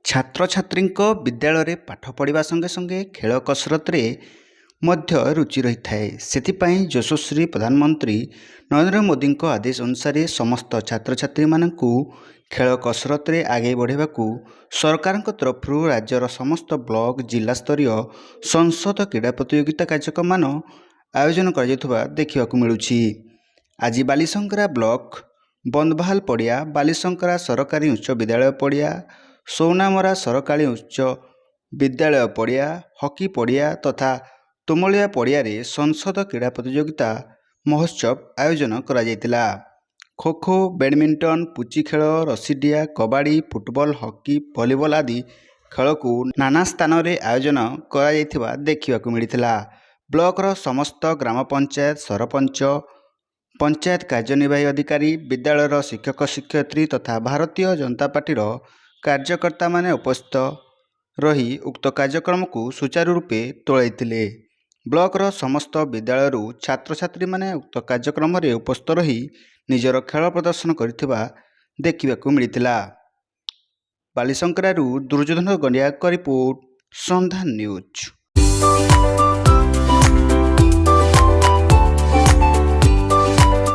ଛାତ୍ରଛାତ୍ରୀଙ୍କ ବିଦ୍ୟାଳୟରେ ପାଠ ପଢ଼ିବା ସଙ୍ଗେ ସଙ୍ଗେ ଖେଳ କସରତରେ ମଧ୍ୟ ରୁଚି ରହିଥାଏ। ସେଥିପାଇଁ ଯଶସ୍ୱୀ ପ୍ରଧାନମନ୍ତ୍ରୀ ନରେନ୍ଦ୍ର ମୋଦିଙ୍କ ଆଦେଶ ଅନୁସାରେ ସମସ୍ତ ଛାତ୍ରଛାତ୍ରୀମାନଙ୍କୁ ଖେଳ କସରତରେ ଆଗେଇ ବଢ଼ିବାକୁ ସରକାରଙ୍କ ତରଫରୁ ରାଜ୍ୟର ସମସ୍ତ ବ୍ଲକ ଜିଲ୍ଲାସ୍ତରୀୟ ସଂସଦ କ୍ରୀଡ଼ା ପ୍ରତିଯୋଗିତା କାର୍ଯ୍ୟକ୍ରମମାନ ଆୟୋଜନ କରାଯାଉଥିବା ଦେଖିବାକୁ ମିଳୁଛି। ଆଜି ବାଲିଶଙ୍କରା ବ୍ଲକ ବନ୍ଦବାହାଲ ପଡ଼ିଆ, ବାଲିଶଙ୍କରା ସରକାରୀ ଉଚ୍ଚ ବିଦ୍ୟାଳୟ ପଡ଼ିଆ, ସୌନାମରା ସରକାରୀ ଉଚ୍ଚ ବିଦ୍ୟାଳୟ ପଡ଼ିଆ, ହକି ପଡ଼ିଆ ତଥା ତୁମଳିଆ ପଡ଼ିଆରେ ସଂସଦ କ୍ରୀଡ଼ା ପ୍ରତିଯୋଗିତା ମହୋତ୍ସବ ଆୟୋଜନ କରାଯାଇଥିଲା। ଖୋଖୋ, ବ୍ୟାଡମିଣ୍ଟନ, ପୁଚି ଖେଳ, ରସିଡିଆ, କବାଡ଼ି, ଫୁଟବଲ, ହକି, ଭଲିବଲ ଆଦି ଖେଳକୁ ନାନା ସ୍ଥାନରେ ଆୟୋଜନ କରାଯାଇଥିବା ଦେଖିବାକୁ ମିଳିଥିଲା। ବ୍ଲକର ସମସ୍ତ ଗ୍ରାମପଞ୍ଚାୟତ, ସରପଞ୍ଚ, ପଞ୍ଚାୟତ କାର୍ଯ୍ୟନିର୍ବାହୀ ଅଧିକାରୀ, ବିଦ୍ୟାଳୟର ଶିକ୍ଷକ ଶିକ୍ଷୟିତ୍ରୀ ତଥା ଭାରତୀୟ ଜନତା ପାର୍ଟିର କାର୍ଯ୍ୟକର୍ତ୍ତାମାନେ ଉପସ୍ଥିତ ରହି ଉକ୍ତ କାର୍ଯ୍ୟକ୍ରମକୁ ସୁଚାରୁ ରୂପେ ତୁଲାଇଥିଲେ। ବ୍ଲକର ସମସ୍ତ ବିଦ୍ୟାଳୟରୁ ଛାତ୍ରଛାତ୍ରୀମାନେ ଉକ୍ତ କାର୍ଯ୍ୟକ୍ରମରେ ଉପସ୍ଥିତ ରହି ନିଜର ଖେଳ ପ୍ରଦର୍ଶନ କରିଥିବା ଦେଖିବାକୁ ମିଳିଥିଲା। ବାଲିଶଙ୍କରାରୁ ଦୁର୍ଯ୍ୟୋଧନ ଗଣ୍ଡିଆଙ୍କ ରିପୋର୍ଟ, ସନ୍ଧାନ ନ୍ୟୁଜ୍।